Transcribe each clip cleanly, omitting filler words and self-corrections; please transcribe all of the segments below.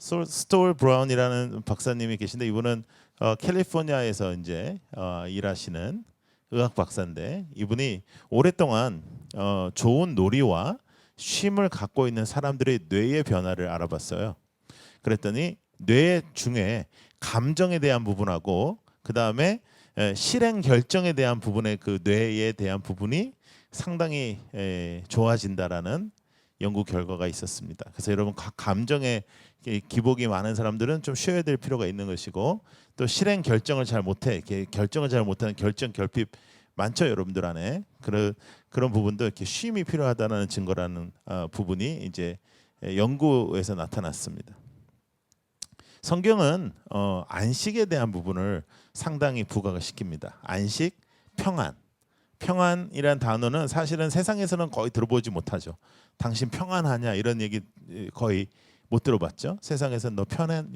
스토어 브라운이라는 박사님이 계신데 이분은 캘리포니아에서 이제 일하시는 의학 박사인데 이분이 오랫동안 좋은 놀이와 쉼을 갖고 있는 사람들의 뇌의 변화를 알아봤어요. 그랬더니 뇌 중에 감정에 대한 부분하고 그 다음에 실행 결정에 대한 부분의 그 뇌에 대한 부분이 상당히 좋아진다라는 연구 결과가 있었습니다. 그래서 여러분 감정에 기복이 많은 사람들은 좀 쉬어야 될 필요가 있는 것이고 또 실행 결정을 잘 못해 결정을 잘 못하는 결정 결핍 많죠 여러분들 안에 그런 부분도 이렇게 쉼이 필요하다는 증거라는 부분이 이제 연구에서 나타났습니다. 성경은 안식에 대한 부분을 상당히 부각을 시킵니다. 안식, 평안. 평안이란 단어는 사실은 세상에서는 거의 들어보지 못하죠. 당신 평안하냐 이런 얘기 거의 못 들어봤죠. 세상에서는 너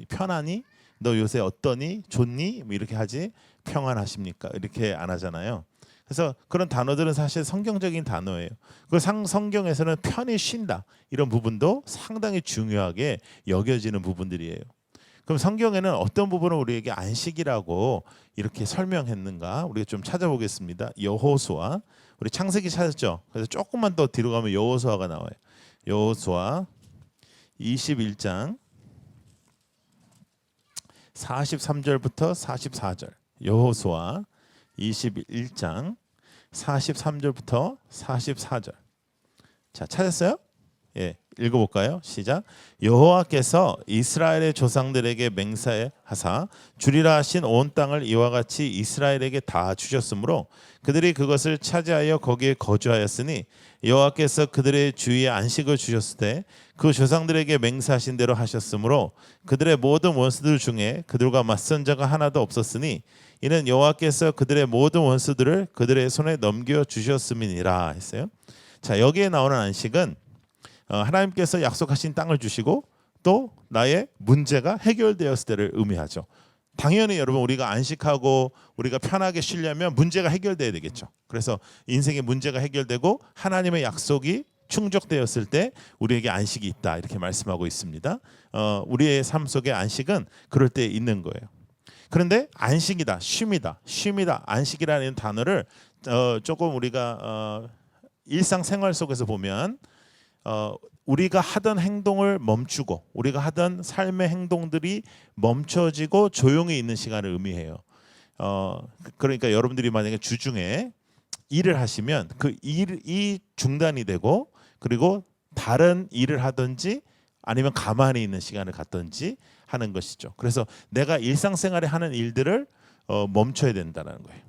편하니? 너 요새 어떠니? 좋니? 뭐 이렇게 하지 평안하십니까? 이렇게 안 하잖아요. 그래서 그런 단어들은 사실 성경적인 단어예요. 그 성경에서는 편히 쉰다 이런 부분도 상당히 중요하게 여겨지는 부분들이에요. 그럼 성경에는 어떤 부분을 우리에게 안식이라고 이렇게 설명했는가 우리가 좀 찾아보겠습니다. 여호수아 우리 창세기 찾았죠. 그래서 조금만 더 뒤로 가면 여호수아가 나와요. 여호수아 21장 43절부터 44절. 여호수아 21장 43절부터 44절. 자, 찾았어요? 예, 읽어볼까요? 시작. 여호와께서 이스라엘의 조상들에게 맹세하사 주리라 하신 온 땅을 이와 같이 이스라엘에게 다 주셨으므로 그들이 그것을 차지하여 거기에 거주하였으니 여호와께서 그들의 주위에 안식을 주셨을 때 그 조상들에게 맹세하신 대로 하셨으므로 그들의 모든 원수들 중에 그들과 맞선 자가 하나도 없었으니 이는 여호와께서 그들의 모든 원수들을 그들의 손에 넘겨 주셨음이니라 했어요. 자, 여기에 나오는 안식은 하나님께서 약속하신 땅을 주시고 또 나의 문제가 해결되었을 때를 의미하죠. 당연히 여러분 우리가 안식하고 우리가 편하게 쉬려면 문제가 해결돼야 되겠죠. 그래서 인생의 문제가 해결되고 하나님의 약속이 충족되었을 때 우리에게 안식이 있다 이렇게 말씀하고 있습니다. 우리의 삶 속에 안식은 그럴 때 있는 거예요. 그런데 안식이다, 쉼이다, 안식이라는 단어를 조금 우리가 일상생활 속에서 보면 우리가 하던 행동을 멈추고 우리가 하던 삶의 행동들이 멈춰지고 조용히 있는 시간을 의미해요. 그러니까 여러분들이 만약에 주중에 일을 하시면 그 일이 중단이 되고 그리고 다른 일을 하든지 아니면 가만히 있는 시간을 갖든지 하는 것이죠. 그래서 내가 일상생활에 하는 일들을 멈춰야 된다는 거예요.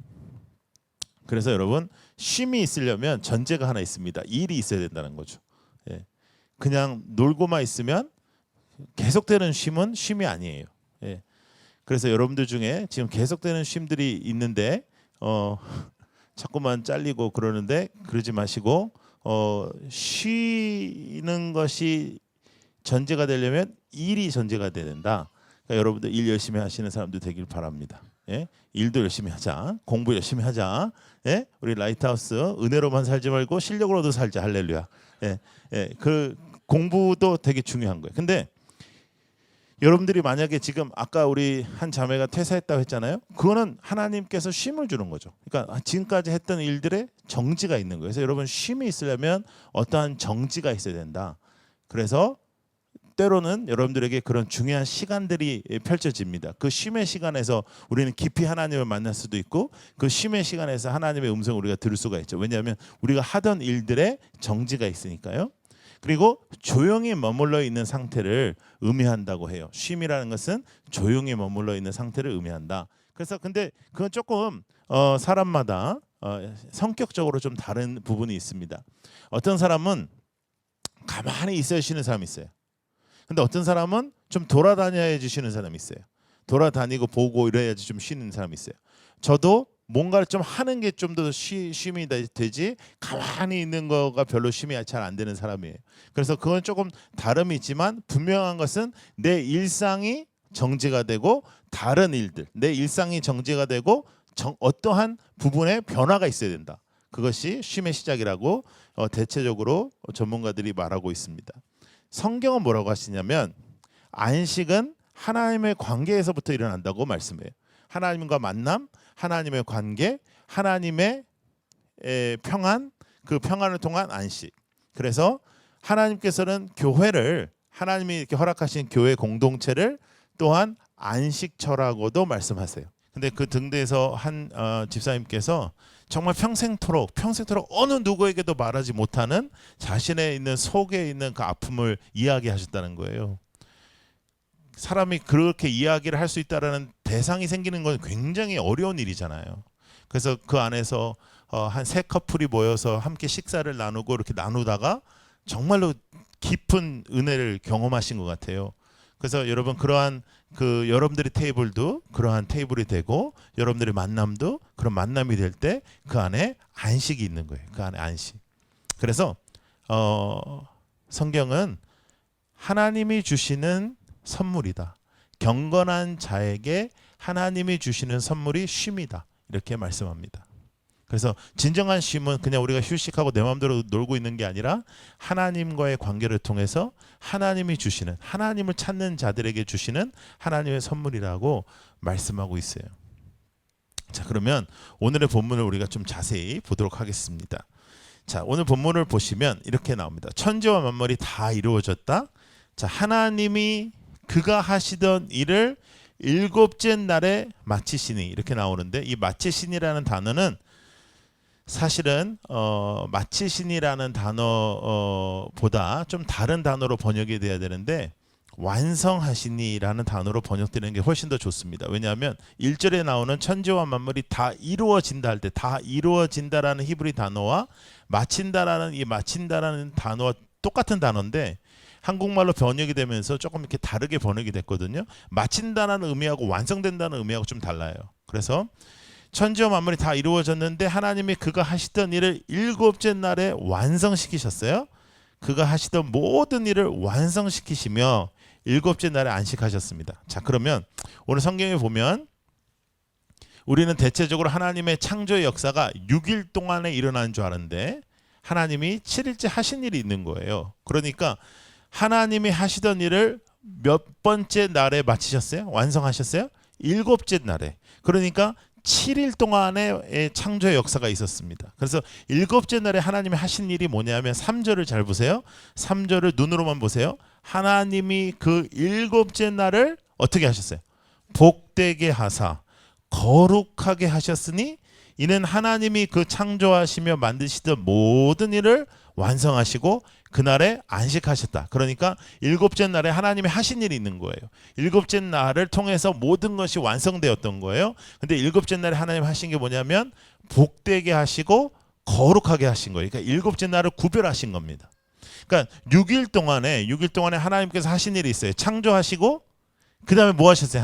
그래서 여러분 쉼이 있으려면 전제가 하나 있습니다. 일이 있어야 된다는 거죠. 예. 그냥 놀고만 있으면 계속되는 쉼은 쉼이 아니에요. 예. 그래서 여러분들 중에 지금 계속되는 쉼들이 있는데 자꾸만 잘리고 그러는데 그러지 마시고 쉬는 것이 전제가 되려면 일이 전제가 돼야 된다. 그러니까 여러분들 일 열심히 하시는 사람들 되길 바랍니다. 예? 일도 열심히 하자. 공부 열심히 하자. 예? 우리 라이트하우스 은혜로만 살지 말고 실력으로도 살자. 할렐루야. 예. 예. 그 공부도 되게 중요한 거예요. 근데 여러분들이 만약에 지금 아까 우리 한 자매가 퇴사했다고 했잖아요. 그거는 하나님께서 쉼을 주는 거죠. 그러니까 지금까지 했던 일들에 정지가 있는 거예요. 그래서 여러분 쉼이 있으려면 어떠한 정지가 있어야 된다. 그래서 때로는 여러분들에게 그런 중요한 시간들이 펼쳐집니다. 그 쉼의 시간에서 우리는 깊이 하나님을 만날 수도 있고 그 쉼의 시간에서 하나님의 음성을 우리가 들을 수가 있죠. 왜냐하면 우리가 하던 일들에 정지가 있으니까요. 그리고 조용히 머물러 있는 상태를 의미한다고 해요. 쉼이라는 것은 조용히 머물러 있는 상태를 의미한다. 그래서 근데 그건 조금 사람마다 성격적으로 좀 다른 부분이 있습니다. 어떤 사람은 가만히 있어야 쉬는 사람이 있어요. 근데 어떤 사람은 좀 돌아다녀야지 쉬는 사람이 있어요. 돌아다니고 보고 이래야지 좀 쉬는 사람이 있어요. 저도 뭔가를 좀 하는 게 좀 더 쉼이 되지 가만히 있는 거가 별로 쉼이 잘 안 되는 사람이에요. 그래서 그건 조금 다름이 있지만 분명한 것은 내 일상이 정지가 되고 다른 일들 내 일상이 정지가 되고 어떠한 부분에 변화가 있어야 된다. 그것이 쉼의 시작이라고 대체적으로 전문가들이 말하고 있습니다. 성경은 뭐라고 하시냐면 안식은 하나님의 관계에서부터 일어난다고 말씀해요. 하나님과 만남, 하나님의 관계, 하나님의 평안, 그 평안을 통한 안식. 그래서 하나님께서는 교회를, 하나님이 이렇게 허락하신 교회 공동체를 또한 안식처라고도 말씀하세요. 근데 그 등대에서 한 집사님께서 정말 평생토록 어느 누구에게도 말하지 못하는 자신의 있는 속에 있는 그 아픔을 이야기하셨다는 거예요. 사람이 그렇게 이야기를 할 수 있다라는 대상이 생기는 건 굉장히 어려운 일이잖아요. 그래서 그 안에서 한 3커플이 모여서 함께 식사를 나누고 이렇게 나누다가 정말로 깊은 은혜를 경험하신 것 같아요. 그래서 여러분, 그러한 그 여러분들의 테이블도 그러한 테이블이 되고 여러분들의 만남도 그런 만남이 될 때 그 안에 안식이 있는 거예요. 그 안에 안식. 그래서 성경은 하나님이 주시는 선물이다. 경건한 자에게 하나님이 주시는 선물이 쉼이다. 이렇게 말씀합니다. 그래서 진정한 쉼은 그냥 우리가 휴식하고 내 마음대로 놀고 있는 게 아니라 하나님과의 관계를 통해서 하나님이 주시는, 하나님을 찾는 자들에게 주시는 하나님의 선물이라고 말씀하고 있어요. 자, 그러면 오늘의 본문을 우리가 좀 자세히 보도록 하겠습니다. 자, 오늘 본문을 보시면 이렇게 나옵니다. 천지와 만물이 다 이루어졌다. 자, 하나님이 그가 하시던 일을 일곱째 날에 마치시니, 이렇게 나오는데, 이 마치시니라는 단어는 사실은 마치시니라는 단어보다 좀 다른 단어로 번역이 돼야 되는데, 완성하시니라는 단어로 번역되는 게 훨씬 더 좋습니다. 왜냐하면 1절에 나오는 천지와 만물이 다 이루어진다 할 때, 다 이루어진다라는 히브리 단어와 마친다라는 이 마친다라는 단어와 똑같은 단어인데 한국말로 번역이 되면서 조금 이렇게 다르게 번역이 됐거든요. 마친다는 의미하고 완성된다는 의미하고 좀 달라요. 그래서 천지와 만물이 다 이루어졌는데 하나님이 그가 하시던 일을 일곱째 날에 완성시키셨어요. 그가 하시던 모든 일을 완성시키시며 일곱째 날에 안식하셨습니다. 자, 그러면 오늘 성경에 보면 우리는 대체적으로 하나님의 창조의 역사가 6일 동안에 일어나는 줄 아는데 하나님이 7일째 하신 일이 있는 거예요. 그러니까 하나님이 하시던 일을 몇 번째 날에 마치셨어요? 완성하셨어요? 일곱째 날에. 그러니까 7일 동안의 창조의 역사가 있었습니다. 그래서 일곱째 날에 하나님이 하신 일이 뭐냐면 3절을 잘 보세요. 3절을 눈으로만 보세요. 하나님이 그 일곱째 날을 어떻게 하셨어요? 복되게 하사 거룩하게 하셨으니 이는 하나님이 그 창조하시며 만드시던 모든 일을 완성하시고 그날에 안식하셨다. 그러니까 일곱째 날에 하나님이 하신 일이 있는 거예요. 일곱째 날을 통해서 모든 것이 완성되었던 거예요. 근데 일곱째 날에 하나님 하신 게 뭐냐면 복되게 하시고 거룩하게 하신 거예요. 그러니까 일곱째 날을 구별하신 겁니다. 그러니까 6일 동안에 하나님께서 하신 일이 있어요. 창조하시고 그다음에 뭐 하셨어요?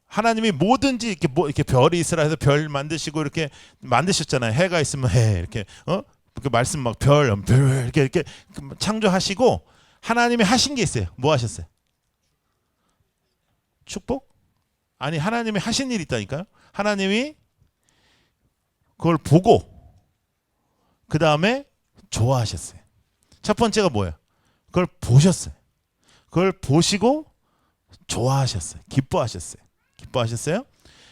하나님이 뭐든지 이렇게 별이 있으라 해서 별 만드시고 이렇게 만드셨잖아요. 해가 있으면 해 이렇게 그 말씀 막 별 이렇게 창조하시고 하나님이 하신 게 있어요. 뭐 하셨어요? 축복? 아니, 하나님이 하신 일이 있다니까요. 하나님이 그걸 보고 그 다음에 좋아하셨어요. 첫 번째가 뭐예요? 그걸 보셨어요. 그걸 보시고 좋아하셨어요. 기뻐하셨어요.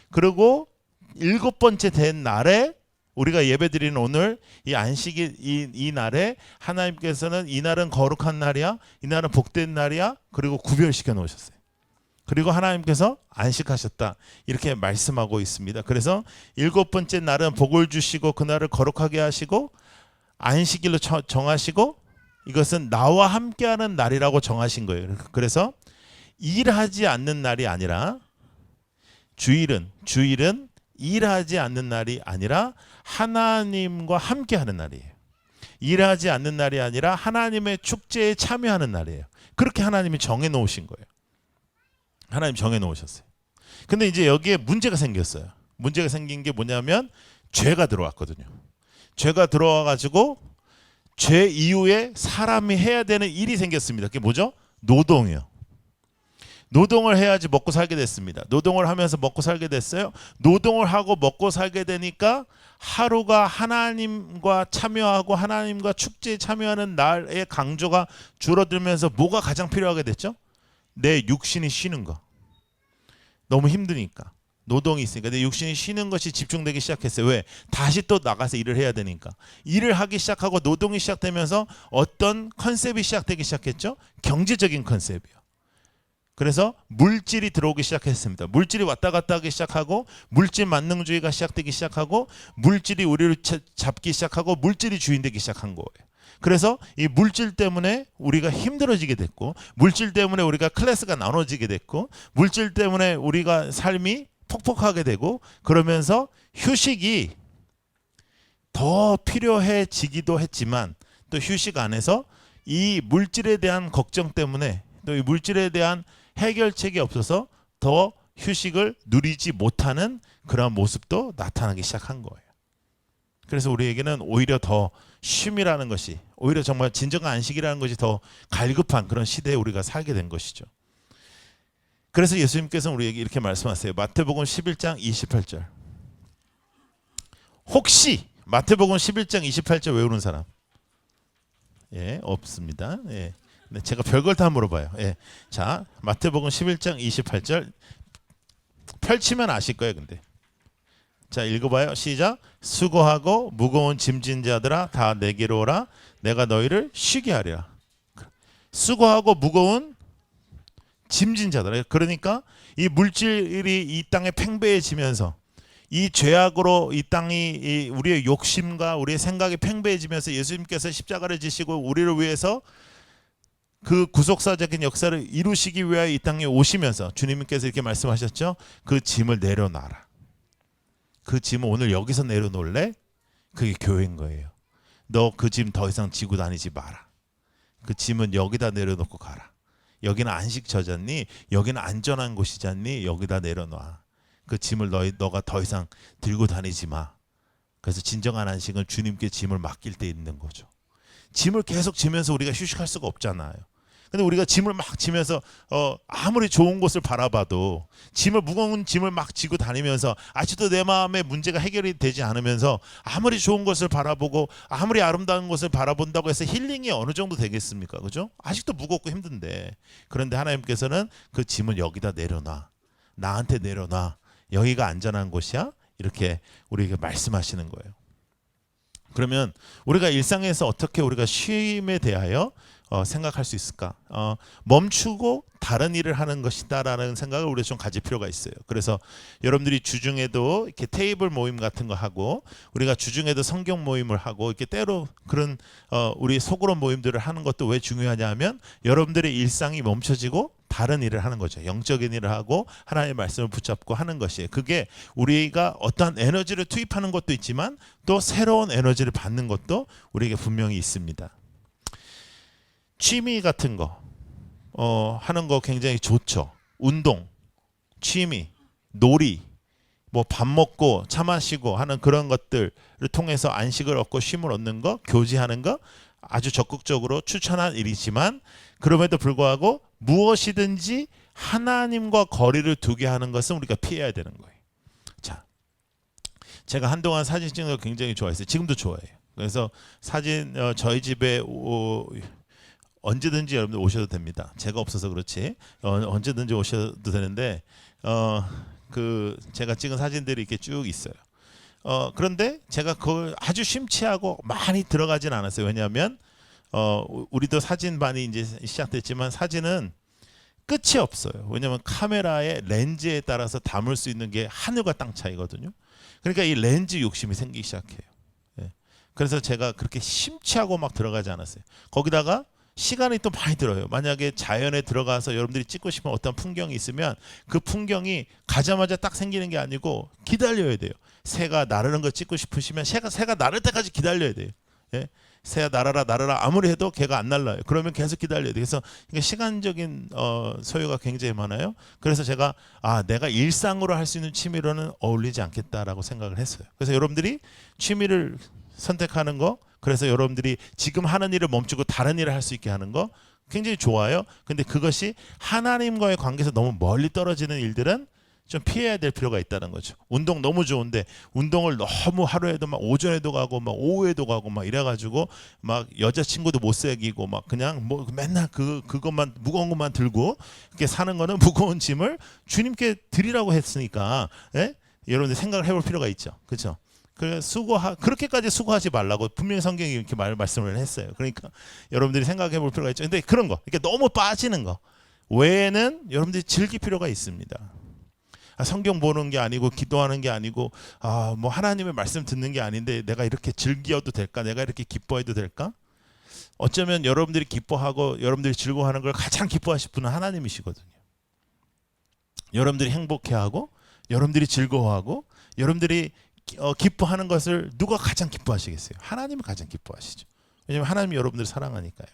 그리고 7번째 된 날에 우리가 예배드리는 오늘 이 안식이 이 날에 하나님께서는 이 날은 거룩한 날이야, 이 날은 복된 날이야, 그리고 구별시켜 놓으셨어요. 그리고 하나님께서 안식하셨다 이렇게 말씀하고 있습니다. 그래서 7번째 날은 복을 주시고 그 날을 거룩하게 하시고 안식일로 정하시고 이것은 나와 함께하는 날이라고 정하신 거예요. 그래서 일하지 않는 날이 아니라 주일은 일하지 않는 날이 아니라 하나님과 함께하는 날이에요. 일하지 않는 날이 아니라 하나님의 축제에 참여하는 날이에요. 그렇게 하나님이 정해놓으신 거예요. 하나님 정해놓으셨어요. 근데 이제 여기에 문제가 생겼어요. 문제가 생긴 게 뭐냐면 죄가 들어왔거든요. 죄가 들어와가지고 죄 이후에 사람이 해야 되는 일이 생겼습니다. 그게 뭐죠? 노동이요. 노동을 해야지 먹고 살게 됐습니다. 노동을 하면서 먹고 살게 됐어요. 노동을 하고 먹고 살게 되니까 하루가 하나님과 참여하고 하나님과 축제에 참여하는 날의 강조가 줄어들면서 뭐가 가장 필요하게 됐죠? 내 육신이 쉬는 거. 너무 힘드니까. 노동이 있으니까 내 육신이 쉬는 것이 집중되기 시작했어요. 왜? 다시 또 나가서 일을 해야 되니까. 일을 하기 시작하고 노동이 시작되면서 어떤 컨셉이 시작되기 시작했죠? 경제적인 컨셉이요. 그래서 물질이 들어오기 시작했습니다. 물질이 왔다 갔다 하기 시작하고 물질 만능주의가 시작되기 시작하고 물질이 우리를 잡기 시작하고 물질이 주인되기 시작한 거예요. 그래서 이 물질 때문에 우리가 힘들어지게 됐고 물질 때문에 우리가 클래스가 나눠지게 됐고 물질 때문에 우리가 삶이 폭폭하게 되고 그러면서 휴식이 더 필요해지기도 했지만 또 휴식 안에서 이 물질에 대한 걱정 때문에 또 이 물질에 대한 해결책이 없어서 더 휴식을 누리지 못하는 그런 모습도 나타나기 시작한 거예요. 그래서 우리에게는 오히려 더 쉼이라는 것이 오히려 정말 진정한 안식이라는 것이 더 갈급한 그런 시대에 우리가 살게 된 것이죠. 그래서 예수님께서는 우리에게 이렇게 말씀하세요. 마태복음 11장 28절. 혹시 마태복음 11장 28절 외우는 사람? 예, 없습니다. 예. 네, 제가 별걸 다 물어봐요. 예. 자, 마태복음 11장 28절 펼치면 아실 거예요. 근데 자, 읽어봐요. 시작. 수고하고 무거운 짐진 자들아 다 내게로 오라. 내가 너희를 쉬게 하리라. 수고하고 무거운 짐진 자들. 그러니까 이 물질이 이 땅에 팽배해지면서 이 죄악으로 이 땅이 우리의 욕심과 우리의 생각이 팽배해지면서 예수님께서 십자가를 지시고 우리를 위해서 그 구속사적인 역사를 이루시기 위하여 이 땅에 오시면서 주님께서 이렇게 말씀하셨죠. 그 짐을 내려놔라. 그 짐을 오늘 여기서 내려놓을래? 그게 교회인 거예요. 너 그 짐 더 이상 지고 다니지 마라. 그 짐은 여기다 내려놓고 가라. 여기는 안식 처잖니? 여기는 안전한 곳이잖니? 여기다 내려놔. 그 짐을 너가 더 이상 들고 다니지 마. 그래서 진정한 안식은 주님께 짐을 맡길 때 있는 거죠. 짐을 계속 지면서 우리가 휴식할 수가 없잖아요. 근데 우리가 짐을 막 지면서 아무리 좋은 곳을 바라봐도 무거운 짐을 막 지고 다니면서 아직도 내 마음의 문제가 해결이 되지 않으면서 아무리 좋은 것을 바라보고 아무리 아름다운 것을 바라본다고 해서 힐링이 어느 정도 되겠습니까? 그죠? 아직도 무겁고 힘든데. 그런데 하나님께서는 그 짐을 여기다 내려놔. 나한테 내려놔. 여기가 안전한 곳이야. 이렇게 우리에게 말씀하시는 거예요. 그러면 우리가 일상에서 어떻게 우리가 쉼에 대하여 생각할 수 있을까? 멈추고 다른 일을 하는 것이다라는 생각을 우리가 좀 가질 필요가 있어요. 그래서 여러분들이 주중에도 이렇게 테이블 모임 같은 거 하고 우리가 주중에도 성경 모임을 하고 이렇게 때로 그런 우리 소그룹 모임들을 하는 것도 왜 중요하냐면 여러분들의 일상이 멈춰지고 다른 일을 하는 거죠. 영적인 일을 하고 하나님의 말씀을 붙잡고 하는 것이에요. 그게 우리가 어떠한 에너지를 투입하는 것도 있지만 또 새로운 에너지를 받는 것도 우리에게 분명히 있습니다. 취미 같은 거 하는 거 굉장히 좋죠. 운동, 취미, 놀이, 뭐 밥 먹고 차 마시고 하는 그런 것들을 통해서 안식을 얻고 쉼을 얻는 거, 교제하는 거 아주 적극적으로 추천한 일이지만 그럼에도 불구하고 무엇이든지 하나님과 거리를 두게 하는 것은 우리가 피해야 되는 거예요. 자, 제가 한동안 사진 찍는 걸 굉장히 좋아했어요. 지금도 좋아해요. 그래서 사진 저희 집에 언제든지 여러분들 오셔도 됩니다. 제가 없어서 그렇지 언제든지 오셔도 되는데 제가 찍은 사진들이 이렇게 쭉 있어요. 그런데 제가 그걸 아주 심취하고 많이 들어가진 않았어요. 왜냐하면 우리도 사진반이 이제 시작됐지만 사진은 끝이 없어요. 왜냐하면 카메라의 렌즈에 따라서 담을 수 있는 게 하늘과 땅 차이거든요. 그러니까 이 렌즈 욕심이 생기기 시작해요. 예. 그래서 제가 그렇게 심취하고 막 들어가지 않았어요. 거기다가 시간이 또 많이 들어요. 만약에 자연에 들어가서 여러분들이 찍고 싶은 어떤 풍경이 있으면 그 풍경이 가자마자 딱 생기는 게 아니고 기다려야 돼요. 새가 나르는 거 찍고 싶으시면 새가 나를 때까지 기다려야 돼요. 예? 새야 날아라 아무리 해도 걔가 안 날라요. 그러면 계속 기다려야 돼요. 그래서 시간적인 소요가 굉장히 많아요. 그래서 제가 내가 일상으로 할 수 있는 취미로는 어울리지 않겠다라고 생각을 했어요. 그래서 여러분들이 취미를 선택하는 거, 그래서 여러분들이 지금 하는 일을 멈추고 다른 일을 할 수 있게 하는 거, 굉장히 좋아요. 근데 그것이 하나님과의 관계에서 너무 멀리 떨어지는 일들은 좀 피해야 될 필요가 있다는 거죠. 운동 너무 좋은데 운동을 너무 하루에도 막 오전에도 가고 막 오후에도 가고 막 이래가지고 막 여자친구도 못 사귀고 막 그냥 뭐 맨날 그것만 무거운 것만 들고 이렇게 사는 거는 무거운 짐을 주님께 드리라고 했으니까, 예? 여러분들 생각을 해볼 필요가 있죠. 그렇죠? 그렇게까지 수고하지 말라고 분명히 성경이 이렇게 말씀을 했어요. 그러니까 여러분들이 생각해 볼 필요가 있죠. 근데 그런 거, 이렇게 너무 빠지는 거 외에는 여러분들이 즐길 필요가 있습니다. 성경 보는 게 아니고 기도하는 게 아니고 뭐 하나님의 말씀 듣는 게 아닌데 내가 이렇게 즐겨도 될까? 내가 이렇게 기뻐해도 될까? 어쩌면 여러분들이 기뻐하고 여러분들이 즐거워하는 걸 가장 기뻐하실 분은 하나님이시거든요. 여러분들이 행복해하고 여러분들이 즐거워하고 여러분들이 기뻐하는 것을 누가 가장 기뻐하시겠어요? 하나님이 가장 기뻐하시죠. 왜냐하면 하나님이 여러분들을 사랑하니까요.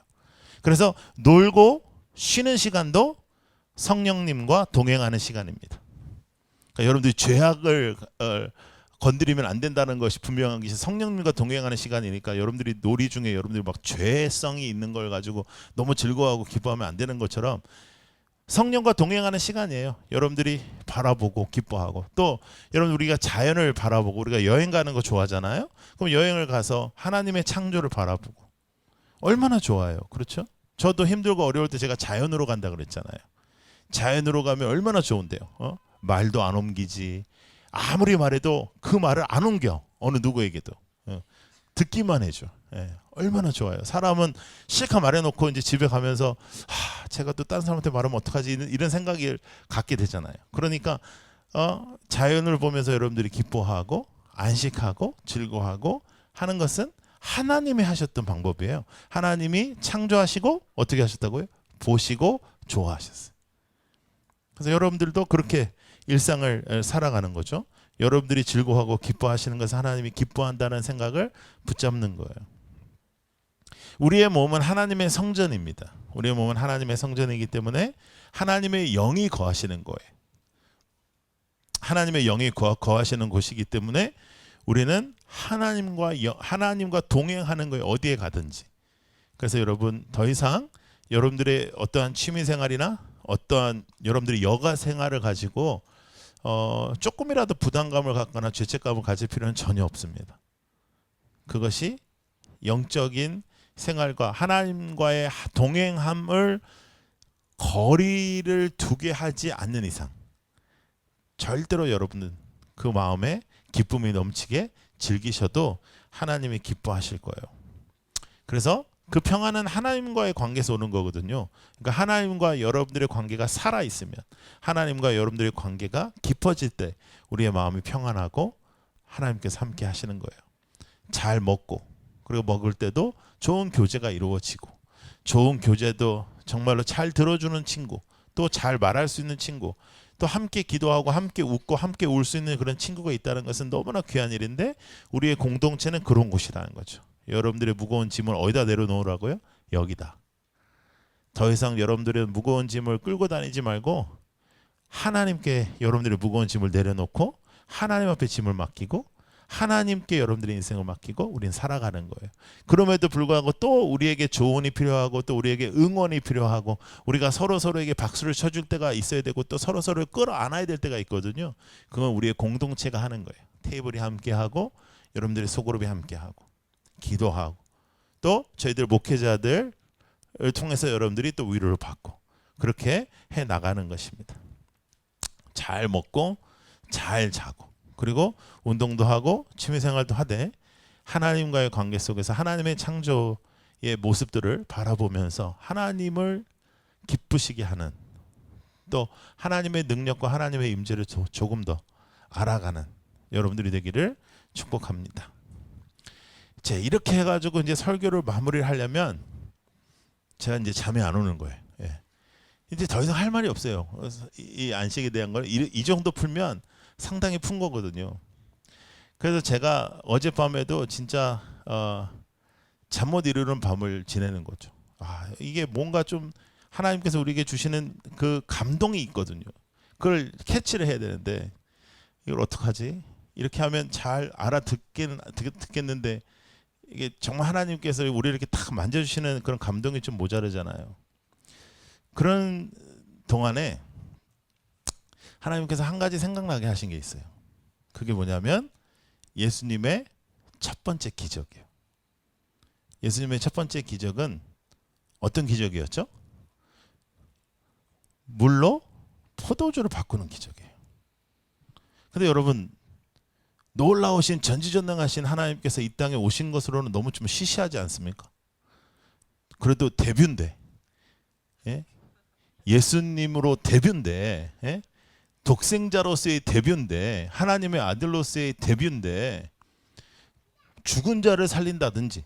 그래서 놀고 쉬는 시간도 성령님과 동행하는 시간입니다. 그러니까 여러분들이 죄악을 건드리면 안 된다는 것이 분명한 것이 성령님과 동행하는 시간이니까 여러분들이 놀이 중에 여러분들이 막 죄성이 있는 걸 가지고 너무 즐거워하고 기뻐하면 안 되는 것처럼 성령과 동행하는 시간이에요. 여러분들이 바라보고 기뻐하고 또 여러분 우리가 자연을 바라보고 우리가 여행 가는 거 좋아하잖아요. 그럼 여행을 가서 하나님의 창조를 바라보고 얼마나 좋아요. 그렇죠? 저도 힘들고 어려울 때 제가 자연으로 간다 그랬잖아요. 자연으로 가면 얼마나 좋은데요. 말도 안 옮기지. 아무리 말해도 그 말을 안 옮겨. 어느 누구에게도. 듣기만 해줘. 얼마나 좋아요. 사람은 실컷 말해놓고 이제 집에 가면서 제가 또 다른 사람한테 말하면 어떡하지 이런 생각을 갖게 되잖아요. 그러니까 자연을 보면서 여러분들이 기뻐하고 안식하고 즐거워하고 하는 것은 하나님이 하셨던 방법이에요. 하나님이 창조하시고 어떻게 하셨다고요? 보시고 좋아하셨어요. 그래서 여러분들도 그렇게 일상을 살아가는 거죠. 여러분들이 즐거워하고 기뻐하시는 것은 하나님이 기뻐한다는 생각을 붙잡는 거예요. 우리의 몸은 하나님의 성전입니다. 우리의 몸은 하나님의 성전이기 때문에 하나님의 영이 거하시는 거예요. 하나님의 영이 거하시는 곳이기 때문에 우리는 하나님과 동행하는 거예요. 어디에 가든지. 그래서 여러분 더 이상 여러분들의 어떠한 취미 생활이나 어떠한 여러분들이 여가 생활을 가지고 조금이라도 부담감을 갖거나 죄책감을 가질 필요는 전혀 없습니다. 그것이 영적인 생활과 하나님과의 동행함을 거리를 두게 하지 않는 이상 절대로 여러분은 그 마음에 기쁨이 넘치게 즐기셔도 하나님이 기뻐하실 거예요. 그래서 그 평안은 하나님과의 관계에서 오는 거거든요. 그러니까 하나님과 여러분들의 관계가 살아있으면 하나님과 여러분들의 관계가 깊어질 때 우리의 마음이 평안하고 하나님께서 함께 하시는 거예요. 잘 먹고 그리고 먹을 때도 좋은 교제가 이루어지고 좋은 교제도 정말로 잘 들어주는 친구 또 잘 말할 수 있는 친구 또 함께 기도하고 함께 웃고 함께 울 수 있는 그런 친구가 있다는 것은 너무나 귀한 일인데 우리의 공동체는 그런 곳이라는 거죠. 여러분들의 무거운 짐을 어디다 내려놓으라고요? 여기다. 더 이상 여러분들의 무거운 짐을 끌고 다니지 말고 하나님께 여러분들의 무거운 짐을 내려놓고 하나님 앞에 짐을 맡기고 하나님께 여러분들의 인생을 맡기고 우리는 살아가는 거예요. 그럼에도 불구하고 또 우리에게 조언이 필요하고 또 우리에게 응원이 필요하고 우리가 서로에게 박수를 쳐줄 때가 있어야 되고 또 서로를 끌어안아야 될 때가 있거든요. 그건 우리의 공동체가 하는 거예요. 테이블이 함께하고 여러분들의 소그룹이 함께하고 기도하고 또 저희들 목회자들을 통해서 여러분들이 또 위로를 받고 그렇게 해 나가는 것입니다. 잘 먹고 잘 자고 그리고 운동도 하고 취미생활도 하되 하나님과의 관계 속에서 하나님의 창조의 모습들을 바라보면서 하나님을 기쁘시게 하는 또 하나님의 능력과 하나님의 임재를 조금 더 알아가는 여러분들이 되기를 축복합니다. 자, 이렇게 해가지고 이제 설교를 마무리를 하려면 제가 이제 잠이 안 오는 거예요. 이제 더 이상 할 말이 없어요. 이 안식에 대한 걸 이 정도 풀면 상당히 푼 거거든요. 그래서 제가 어젯밤에도 진짜 잠 못 이루는 밤을 지내는 거죠. 이게 뭔가 좀 하나님께서 우리에게 주시는 그 감동이 있거든요. 그걸 캐치를 해야 되는데 이걸 어떡하지? 이렇게 하면 잘 알아듣겠는데 이게 정말 하나님께서 우리를 이렇게 딱 만져주시는 그런 감동이 좀 모자르잖아요. 그런 동안에 하나님께서 한 가지 생각나게 하신 게 있어요. 그게 뭐냐면 예수님의 첫 번째 기적이에요. 예수님의 첫 번째 기적은 어떤 기적이었죠? 물로 포도주를 바꾸는 기적이에요. 근데 여러분, 놀라우신 전지전능하신 하나님께서 이 땅에 오신 것으로는 너무 좀 시시하지 않습니까? 그래도 데뷔인데, 예? 예수님으로 데뷔인데, 예? 독생자로서의 데뷔인데, 하나님의 아들로서의 데뷔인데, 죽은 자를 살린다든지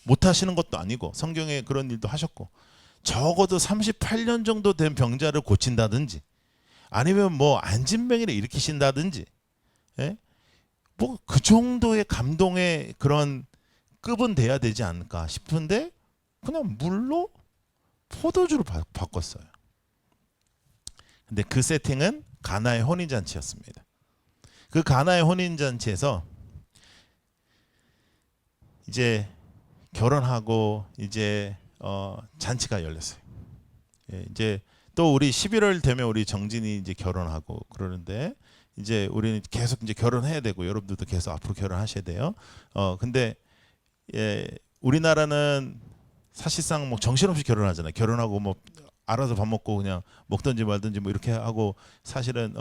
못하시는 것도 아니고, 성경에 그런 일도 하셨고, 적어도 38년 정도 된 병자를 고친다든지, 아니면 뭐 안진병이를 일으키신다든지, 예? 뭐 그 정도의 감동의 그런 급은 돼야 되지 않을까 싶은데 그냥 물로 포도주로 바꿨어요. 근데 그 세팅은 가나의 혼인잔치였습니다. 그 가나의 혼인잔치에서 이제 결혼하고 이제 잔치가 열렸어요. 예, 이제 또 우리 11월 되면 우리 정진이 이제 결혼하고 그러는데 이제 우리는 계속 이제 결혼해야 되고 여러분들도 계속 앞으로 결혼하셔야 돼요. 근데 예, 우리나라는 사실상 뭐 정신없이 결혼하잖아요. 결혼하고 뭐 알아서 밥 먹고 그냥 먹든지 말든지 뭐 이렇게 하고 사실은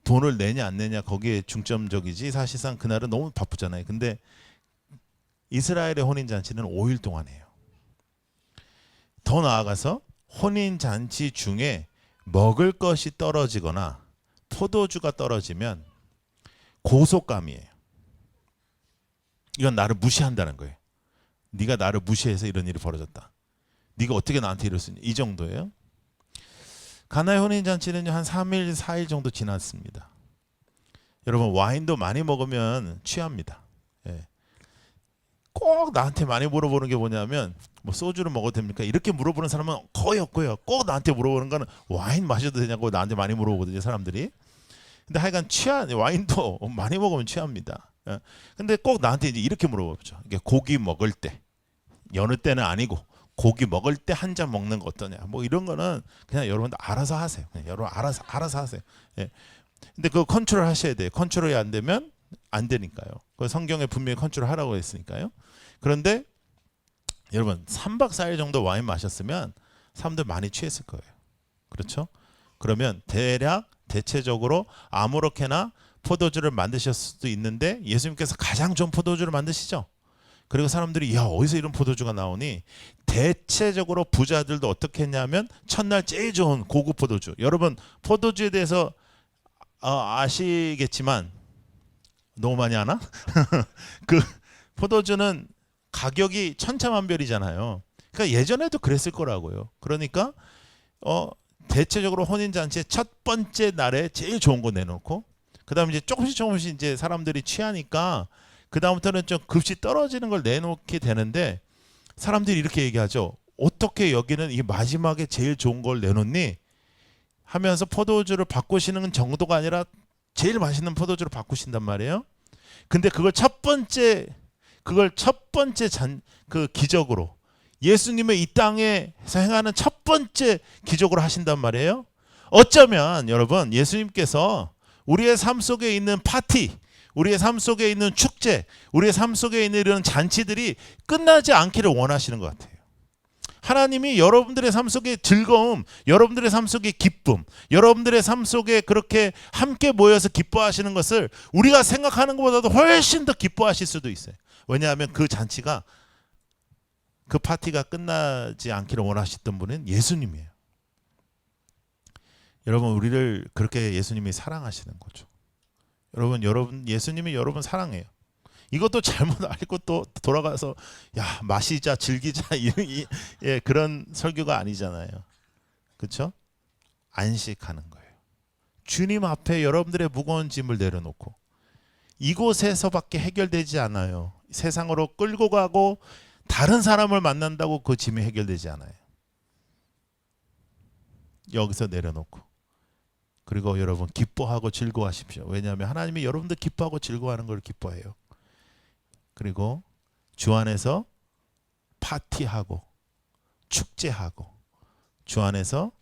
돈을 내냐 안 내냐 거기에 중점적이지 사실상 그날은 너무 바쁘잖아요. 근데 이스라엘의 혼인 잔치는 5일 동안 해요. 더 나아가서 혼인 잔치 중에 먹을 것이 떨어지거나 포도주가 떨어지면 고속감이에요. 이건 나를 무시한다는 거예요. 네가 나를 무시해서 이런 일이 벌어졌다. 네가 어떻게 나한테 이럴 수 있냐. 이 정도예요. 가나의 혼인잔치는 한 3일, 4일 정도 지났습니다. 여러분 와인도 많이 먹으면 취합니다. 예. 꼭 나한테 많이 물어보는 게 뭐냐면 뭐 소주를 먹어도 됩니까? 이렇게 물어보는 사람은 거의 없고요. 꼭 나한테 물어보는 거는 와인 마셔도 되냐고 나한테 많이 물어보거든요. 사람들이. 근데 하여간 와인도 많이 먹으면 취합니다. 예. 근데 꼭 나한테 이제 이렇게 물어보죠. 이게 고기 먹을 때, 여느 때는 아니고 고기 먹을 때 한 잔 먹는 거 어떠냐. 뭐 이런 거는 그냥 여러분들 알아서 하세요. 그냥 여러분 알아서 하세요. 예. 근데 그거 컨트롤 하셔야 돼요. 컨트롤이 안 되면 안 되니까요. 그 성경에 분명히 컨트롤 하라고 했으니까요. 그런데 여러분 3박 4일 정도 와인 마셨으면 사람들 많이 취했을 거예요. 그렇죠? 그러면 대체적으로 아무렇게나 포도주를 만드실 수도 있는데 예수님께서 가장 좋은 포도주를 만드시죠. 그리고 사람들이 야 어디서 이런 포도주가 나오니 대체적으로 부자들도 어떻게 했냐면 첫날 제일 좋은 고급 포도주. 여러분 포도주에 대해서 아시겠지만 너무 많이 아나? 그 포도주는 가격이 천차만별이잖아요. 그러니까 예전에도 그랬을 거라고요. 그러니까 대체적으로 혼인잔치의 첫 번째 날에 제일 좋은 거 내놓고 그다음에 이제 조금씩 이제 사람들이 취하니까 그다음부터는 좀 급시 떨어지는 걸 내놓게 되는데 사람들이 이렇게 얘기하죠. 어떻게 여기는 이 마지막에 제일 좋은 걸 내놓니? 하면서 포도주를 바꾸시는 정도가 아니라 제일 맛있는 포도주를 바꾸신단 말이에요. 근데 그걸 첫 번째 그 기적으로 예수님의 이 땅에서 행하는 첫 번째 기적으로 하신단 말이에요. 어쩌면 여러분 예수님께서 우리의 삶 속에 있는 파티, 우리의 삶 속에 있는 축제, 우리의 삶 속에 있는 이런 잔치들이 끝나지 않기를 원하시는 것 같아요. 하나님이 여러분들의 삶 속에 즐거움, 여러분들의 삶 속에 기쁨, 여러분들의 삶 속에 그렇게 함께 모여서 기뻐하시는 것을 우리가 생각하는 것보다도 훨씬 더 기뻐하실 수도 있어요. 왜냐하면 그 잔치가 그 파티가 끝나지 않기를 원하셨던 분은 예수님이에요. 여러분 우리를 그렇게 예수님이 사랑하시는 거죠. 여러분 예수님이 여러분 사랑해요. 이것도 잘못 알고 또 돌아가서 야 마시자 즐기자 예, 그런 설교가 아니잖아요. 그렇죠? 안식하는 거예요. 주님 앞에 여러분들의 무거운 짐을 내려놓고 이곳에서밖에 해결되지 않아요. 세상으로 끌고 가고 다른 사람을 만난다고 그 짐이 해결되지 않아요. 여기서 내려놓고 그리고 여러분 기뻐하고 즐거워하십시오. 왜냐하면 하나님이 여러분들 기뻐하고 즐거워하는 걸 기뻐해요. 그리고 주 안에서 파티하고 축제하고 주 안에서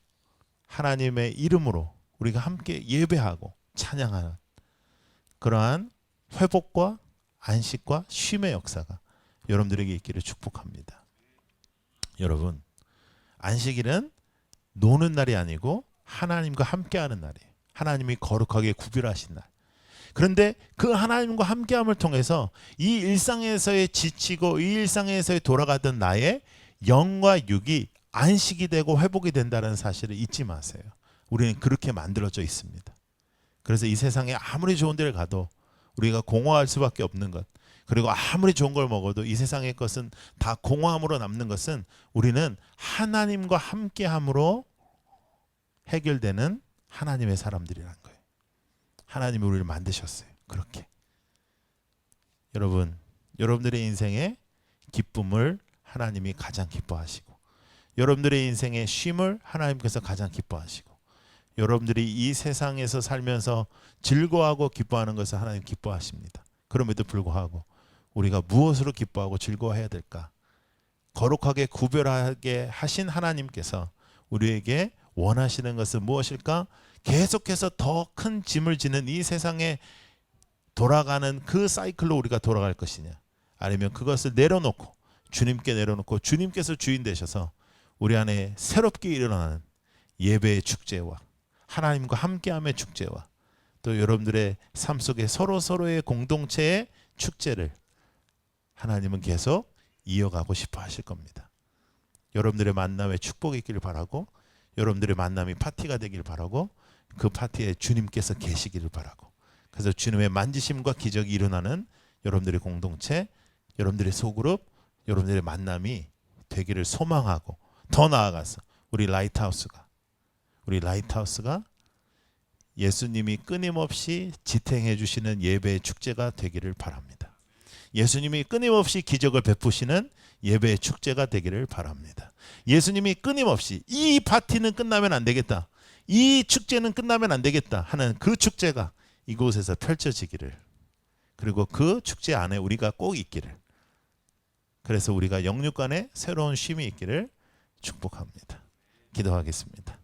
하나님의 이름으로 우리가 함께 예배하고 찬양하는 그러한 회복과 안식과 쉼의 역사가 여러분들에게 있기를 축복합니다. 여러분, 안식일은 노는 날이 아니고 하나님과 함께하는 날이에요. 하나님이 거룩하게 구별하신 날. 그런데 그 하나님과 함께함을 통해서 이 일상에서의 지치고 이 일상에서의 돌아가던 나의 영과 육이 안식이 되고 회복이 된다는 사실을 잊지 마세요. 우리는 그렇게 만들어져 있습니다. 그래서 이 세상에 아무리 좋은 데를 가도 우리가 공허할 수밖에 없는 것, 그리고 아무리 좋은 걸 먹어도 이 세상의 것은 다 공허함으로 남는 것은 우리는 하나님과 함께함으로 해결되는 하나님의 사람들이라는 거예요. 하나님이 우리를 만드셨어요. 그렇게. 여러분, 여러분들의 인생의 기쁨을 하나님이 가장 기뻐하시고, 여러분들의 인생의 쉼을 하나님께서 가장 기뻐하시고, 여러분들이 이 세상에서 살면서 즐거워하고 기뻐하는 것을 하나님 기뻐하십니다. 그럼에도 불구하고 우리가 무엇으로 기뻐하고 즐거워해야 될까? 거룩하게 구별하게 하신 하나님께서 우리에게 원하시는 것은 무엇일까? 계속해서 더 큰 짐을 지는 이 세상에 돌아가는 그 사이클로 우리가 돌아갈 것이냐, 아니면 그것을 내려놓고 주님께 내려놓고 주님께서 주인 되셔서 우리 안에 새롭게 일어나는 예배의 축제와 하나님과 함께함의 축제와 또 여러분들의 삶 속에 서로의 공동체의 축제를 하나님은 계속 이어가고 싶어 하실 겁니다. 여러분들의 만남에 축복이 있기를 바라고, 여러분들의 만남이 파티가 되길 바라고, 그 파티에 주님께서 계시기를 바라고, 그래서 주님의 만지심과 기적이 일어나는 여러분들의 공동체, 여러분들의 소그룹, 여러분들의 만남이 되기를 소망하고, 더 나아가서 우리 라이트하우스가 예수님이 끊임없이 지탱해 주시는 예배의 축제가 되기를 바랍니다. 예수님이 끊임없이 기적을 베푸시는 예배의 축제가 되기를 바랍니다. 예수님이 끊임없이 이 파티는 끝나면 안 되겠다, 이 축제는 끝나면 안 되겠다 하는 그 축제가 이곳에서 펼쳐지기를, 그리고 그 축제 안에 우리가 꼭 있기를, 그래서 우리가 영육 간에 새로운 쉼이 있기를 축복합니다. 기도하겠습니다.